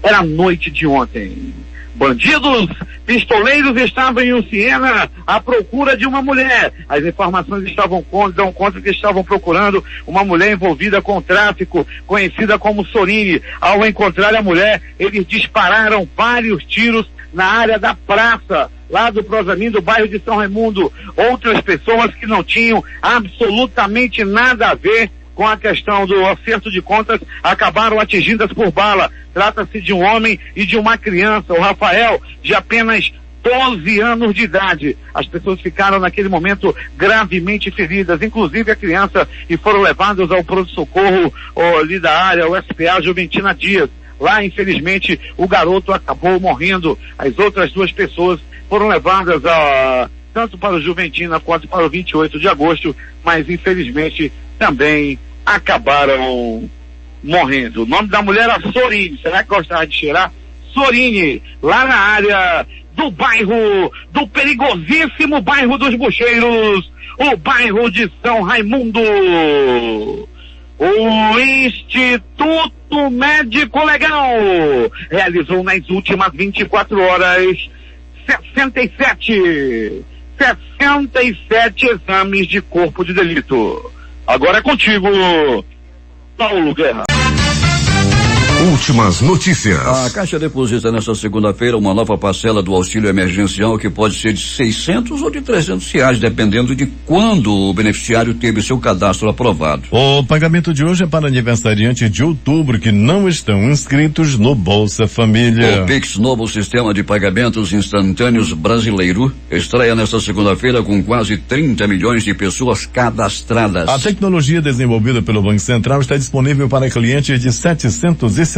S4: Era a noite de ontem. Bandidos, pistoleiros estavam em Siena à procura de uma mulher. As informações dão conta que estavam procurando uma mulher envolvida com tráfico, conhecida como Sorine. Ao encontrar a mulher, eles dispararam vários tiros na área da praça, lá do Prosamin, do bairro de São Raimundo. Outras pessoas que não tinham absolutamente nada a ver com a questão do acerto de contas acabaram atingidas por bala. Trata-se de um homem e de uma criança, o Rafael, de apenas 12 anos de idade. As pessoas ficaram naquele momento gravemente feridas, inclusive a criança, e foram levadas ao pronto-socorro ali da área, o SPA Juventina Dias. Lá, infelizmente, o garoto acabou morrendo. As outras duas pessoas foram levadas tanto para o Juventina quanto para o 28 de agosto, mas infelizmente também acabaram morrendo. O nome da mulher era Sorine. Será que gostava de cheirar? Sorine, lá na área do bairro, do perigosíssimo bairro dos Bucheiros, o bairro de São Raimundo. O Instituto Médico Legal realizou nas últimas 24 horas 67 exames de corpo de delito. Agora é contigo, Paulo Guerra.
S3: Últimas notícias.
S2: A Caixa deposita nesta segunda-feira uma nova parcela do auxílio emergencial que pode ser de R$600 ou de R$300, dependendo de quando o beneficiário teve seu cadastro aprovado.
S1: O pagamento de hoje é para aniversariantes de outubro que não estão inscritos no Bolsa Família.
S2: O Pix, novo sistema de pagamentos instantâneos brasileiro, estreia nesta segunda-feira com quase 30 milhões de pessoas cadastradas.
S1: A tecnologia desenvolvida pelo Banco Central está disponível para clientes de 762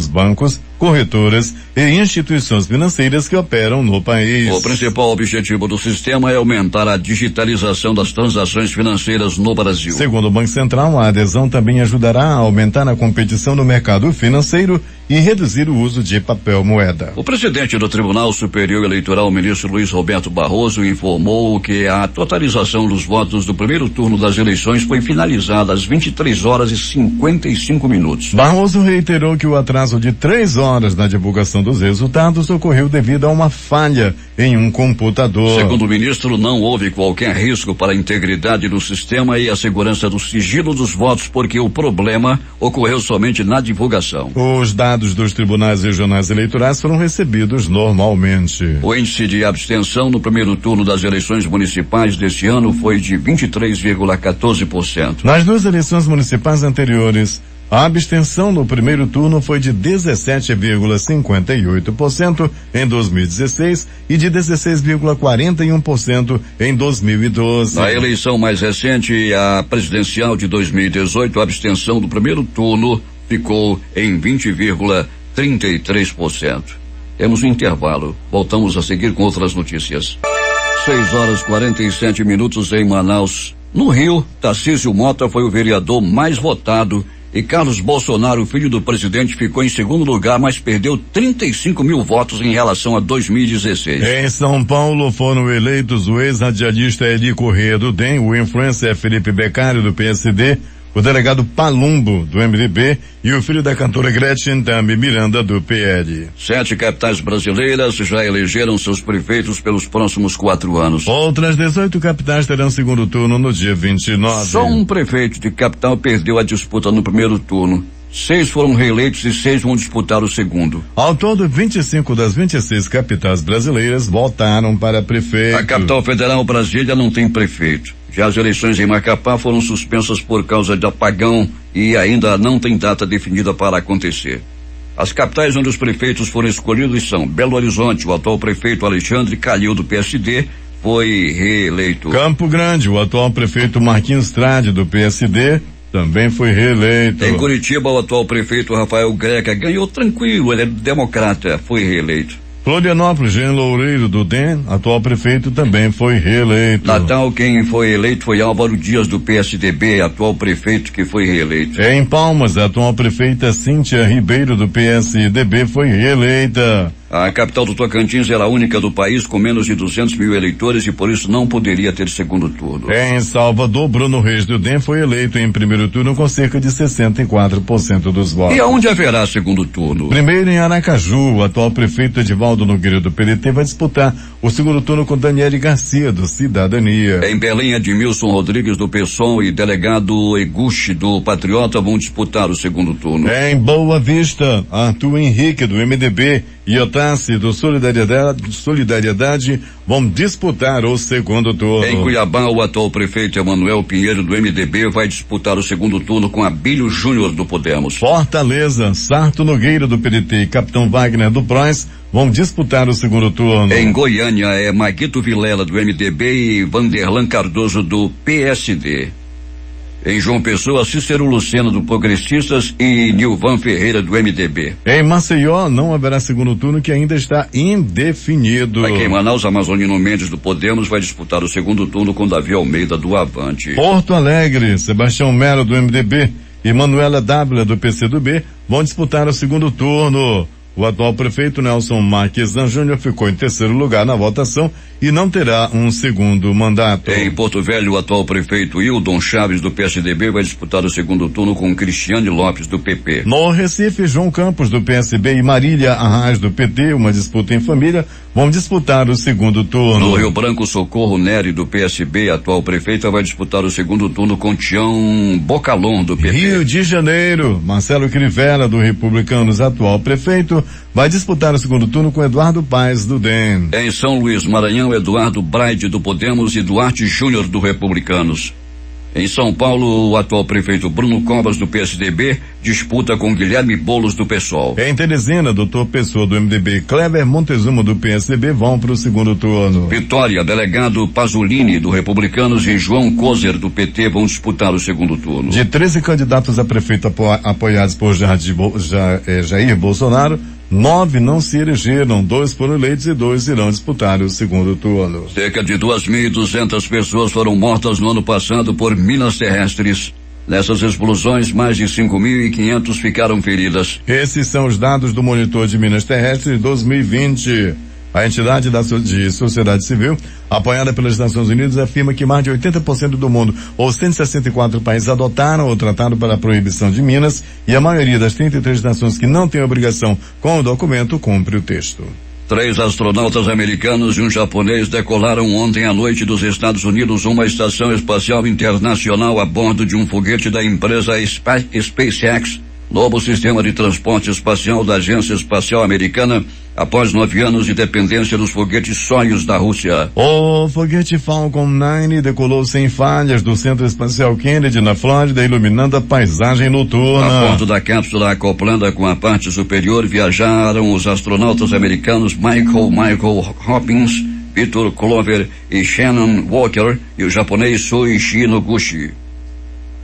S1: bancos, corretoras e instituições financeiras que operam no país.
S2: O principal objetivo do sistema é aumentar a digitalização das transações financeiras no Brasil.
S1: Segundo o Banco Central, a adesão também ajudará a aumentar a competição no mercado financeiro e reduzir o uso de papel moeda.
S2: O presidente do Tribunal Superior Eleitoral, ministro Luiz Roberto Barroso, informou que a totalização dos votos do primeiro turno das eleições foi finalizada às 23h55.
S1: Barroso reiterou que o atraso de 3 horas na divulgação dos resultados ocorreu devido a uma falha em um computador.
S2: Segundo o ministro, não houve qualquer risco para a integridade do sistema e a segurança do sigilo dos votos, porque o problema ocorreu somente na divulgação.
S1: Os dados dos tribunais regionais eleitorais foram recebidos normalmente.
S2: O índice de abstenção no primeiro turno das eleições municipais deste ano foi de 23,14%.
S1: Nas duas eleições municipais anteriores, a abstenção no primeiro turno foi de 17,58% em 2016 e de 16,41% em 2012.
S2: Na eleição mais recente, a presidencial de 2018, a abstenção do primeiro turno ficou em 20,33%. Temos um intervalo. Voltamos a seguir com outras notícias. 6h47 em Manaus. No Rio, Tarcísio Mota foi o vereador mais votado e Carlos Bolsonaro, filho do presidente, ficou em segundo lugar, mas perdeu 35 mil votos em relação a 2016.
S1: Em São Paulo foram eleitos o ex-radialista Eli Corrêa do DEM, o influencer Felipe Beccari do PSD, o delegado Palumbo do MDB e o filho da cantora Gretchen Tammy Miranda do PL.
S2: 7 capitais brasileiras já elegeram seus prefeitos pelos próximos 4 anos.
S1: Outras 18 capitais terão segundo turno no dia 29.
S2: Só um prefeito de capital perdeu a disputa no primeiro turno. 6 foram reeleitos e 6 vão disputar o segundo.
S1: Ao todo, 25 das 26 capitais brasileiras voltaram para prefeito.
S2: A capital federal, Brasília, não tem prefeito. Já as eleições em Macapá foram suspensas por causa de apagão e ainda não tem data definida para acontecer. As capitais onde os prefeitos foram escolhidos são Belo Horizonte, o atual prefeito Alexandre Calil do PSD foi reeleito.
S1: Campo Grande, o atual prefeito Marquinhos Trade do PSD também foi reeleito.
S2: Em Curitiba, o atual prefeito Rafael Greca ganhou tranquilo, ele é democrata, foi reeleito.
S1: Florianópolis, Jean Loureiro do DEM, atual prefeito, também foi reeleito.
S2: Natal, quem foi eleito foi Álvaro Dias do PSDB, atual prefeito que foi reeleito.
S1: Em Palmas, a atual prefeita Cíntia Ribeiro do PSDB foi reeleita.
S2: A capital do Tocantins era a única do país com menos de 200 mil eleitores e por isso não poderia ter segundo turno.
S1: Em Salvador, Bruno Reis do DEM foi eleito em primeiro turno com cerca de 64% dos votos.
S2: E aonde haverá segundo turno?
S1: Primeiro em Aracaju, o atual prefeito Edivaldo Nogueira do PDT vai disputar o segundo turno com Daniele Garcia do Cidadania.
S2: Em Belém, Edmilson Rodrigues do PSOL e delegado Eguchi do Patriota vão disputar o segundo turno.
S1: Em Boa Vista, Arthur Henrique do MDB e Otassi do Solidariedade vão disputar o segundo turno.
S2: Em Cuiabá, o atual prefeito Emanuel Pinheiro do MDB vai disputar o segundo turno com Abílio Júnior do Podemos.
S1: Fortaleza, Sarto Nogueira do PDT e Capitão Wagner do PROS vão disputar o segundo turno.
S2: Em Goiânia é Maguito Vilela do MDB e Vanderlan Cardoso do PSD. Em João Pessoa, Cícero Lucena do Progressistas e Nilvan Ferreira do MDB.
S1: Em Maceió, não haverá segundo turno que ainda está indefinido.
S2: Aqui em Manaus, Amazonino Mendes do Podemos vai disputar o segundo turno com Davi Almeida do Avante.
S1: Porto Alegre, Sebastião Melo do MDB e Manuela Dávila do PCdoB vão disputar o segundo turno. O atual prefeito Nelson Marquesan Júnior ficou em terceiro lugar na votação e não terá um segundo mandato.
S2: Em Porto Velho, o atual prefeito Hildon Chaves, do PSDB, vai disputar o segundo turno com Cristiane Lopes, do PP.
S1: No Recife, João Campos, do PSB, e Marília Arraes, do PT, uma disputa em família, vão disputar o segundo turno.
S2: No Rio Branco, Socorro Nery, do PSB, atual prefeito, vai disputar o segundo turno com Tião Bocalon, do PP.
S1: Rio de Janeiro, Marcelo Crivella, do Republicanos, atual prefeito, vai disputar o segundo turno com Eduardo Paes, do DEM.
S2: Em São Luís, Maranhão, Eduardo Braide, do Podemos, e Duarte Júnior, do Republicanos. Em São Paulo, o atual prefeito Bruno Covas, do PSDB, disputa com Guilherme Boulos, do PSOL.
S1: Em Teresina, doutor Pessoa, do MDB, Kleber Montezuma, do PSDB, vão para o segundo turno.
S2: Vitória, delegado Pasolini, do Republicanos, e João Kozer, do PT, vão disputar o segundo turno.
S1: De 13 candidatos a prefeito apoiados por Jair Bolsonaro, 9 não se elegeram, 2 foram eleitos e 2 irão disputar o segundo turno.
S2: Cerca de 2.200 pessoas foram mortas no ano passado por minas terrestres. Nessas explosões, mais de 5.500 ficaram feridas.
S1: Esses são os dados do Monitor de Minas Terrestres de 2020. A entidade de sociedade civil, apoiada pelas Nações Unidas, afirma que mais de 80% do mundo, ou 164 países, adotaram o Tratado para a Proibição de Minas, e a maioria das 33 nações que não tem obrigação com o documento cumpre o texto.
S2: 3 astronautas americanos e um japonês decolaram ontem à noite dos Estados Unidos uma estação espacial internacional a bordo de um foguete da empresa SpaceX, novo sistema de transporte espacial da Agência Espacial Americana, após 9 anos de dependência dos foguetes Soyuz da Rússia.
S1: O foguete Falcon 9 decolou sem falhas do Centro Espacial Kennedy, na Flórida, iluminando a paisagem noturna.
S2: A bordo da cápsula acoplada com a parte superior viajaram os astronautas americanos Michael Hopkins, Victor Clover e Shannon Walker, e o japonês Soichi Noguchi.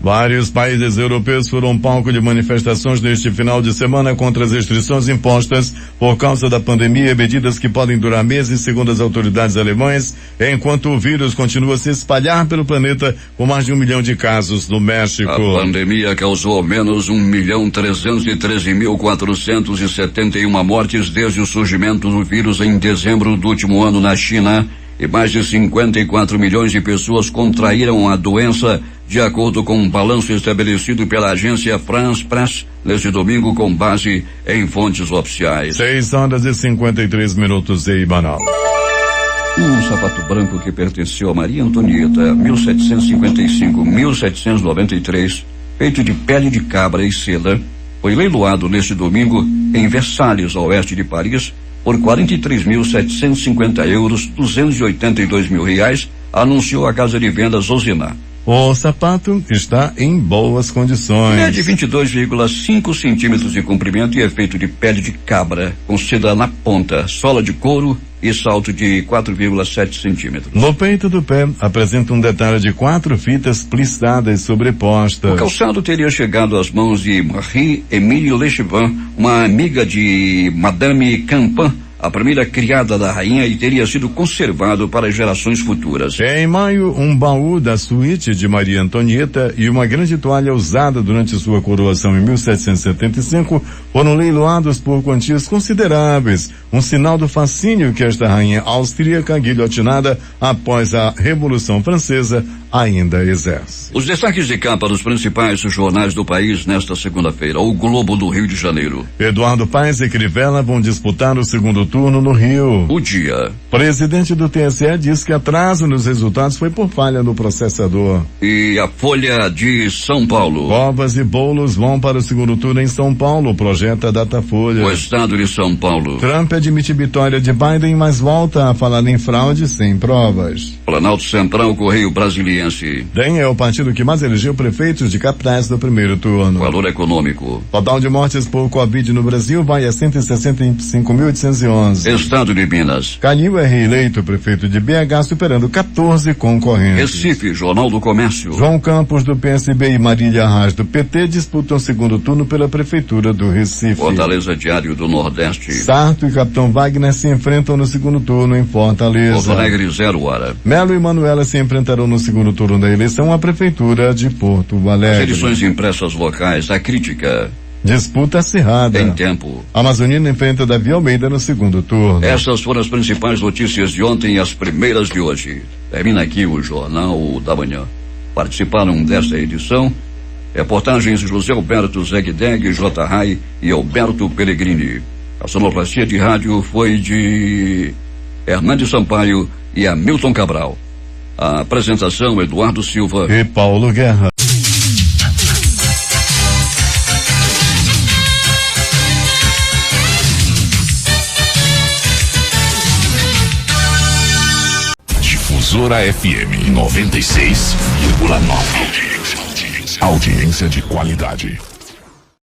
S1: Vários países europeus foram palco de manifestações neste final de semana contra as restrições impostas por causa da pandemia, medidas que podem durar meses, segundo as autoridades alemãs, enquanto o vírus continua a se espalhar pelo planeta, com mais de 1 milhão de casos no México.
S2: A pandemia causou ao menos 1.313.471 mortes desde o surgimento do vírus em dezembro do último ano na China, e mais de 54 milhões de pessoas contraíram a doença, de acordo com um balanço estabelecido pela agência France Press neste domingo, com base em fontes oficiais.
S1: 6h53 em Manaus.
S2: Um sapato branco que pertenceu a Maria Antonieta, 1755-1793, feito de pele de cabra e seda, foi leiloado neste domingo em Versalhes, a oeste de Paris, por 43.750 euros, 282 mil reais, anunciou a casa de vendas Osina.
S1: O sapato está em boas condições.
S2: É de 22,5 centímetros de comprimento e é feito de pele de cabra, com seda na ponta, sola de couro e salto de 4,7 centímetros.
S1: No peito do pé apresenta um detalhe de 4 fitas plissadas sobrepostas.
S2: O calçado teria chegado às mãos de Marie-Émilie Lechevin, uma amiga de Madame Campan, a primeira criada da rainha, e teria sido conservado para gerações futuras.
S1: Em maio, um baú da suíte de Maria Antonieta e uma grande toalha usada durante sua coroação em 1775 foram leiloados por quantias consideráveis, um sinal do fascínio que esta rainha austríaca, guilhotinada após a Revolução Francesa, ainda exerce.
S2: Os destaques de capa dos principais jornais do país nesta segunda-feira. O Globo do Rio de Janeiro.
S1: Eduardo Paes e Crivella vão disputar o segundo turno no Rio.
S2: O Dia.
S1: Presidente do TSE diz que atraso nos resultados foi por falha no processador.
S2: E a Folha de São Paulo.
S1: Covas e Boulos vão para o segundo turno em São Paulo, projeta Datafolha.
S2: O Estado de São Paulo.
S1: Trump admite vitória de Biden, mas volta a falar em fraude sem provas.
S2: Planalto Central, Correio Brasiliense.
S1: DEM é o partido que mais elegeu prefeitos de capitais do primeiro turno.
S2: Valor econômico.
S1: Total de mortes por Covid no Brasil vai a 165.811.
S2: Estado de Minas.
S1: Calil é reeleito prefeito de BH, superando 14 concorrentes.
S2: Recife, Jornal do Comércio.
S1: João Campos do PSB e Marília Arraes do PT disputam o segundo turno pela prefeitura do Recife.
S2: Fortaleza, Diário do Nordeste.
S1: Sarto e Capitão Wagner se enfrentam no segundo turno em Fortaleza.
S2: Porto Alegre, 0 hora.
S1: Melo e Manuela se enfrentarão no segundo turno da eleição à prefeitura de Porto Alegre.
S2: As edições impressas locais, a Crítica.
S1: Disputa acirrada.
S2: Em tempo.
S1: Amazonina enfrenta Davi Almeida no segundo turno.
S2: Essas foram as principais notícias de ontem e as primeiras de hoje. Termina aqui o Jornal da Manhã. Participaram desta edição reportagens José Alberto Zegdeg, J. Rai e Alberto Pellegrini. A sonoplastia de rádio foi de Hernandes Sampaio e Hamilton Cabral. A apresentação Eduardo Silva
S1: e Paulo Guerra.
S3: Difusora FM 96,9. Audiência de qualidade.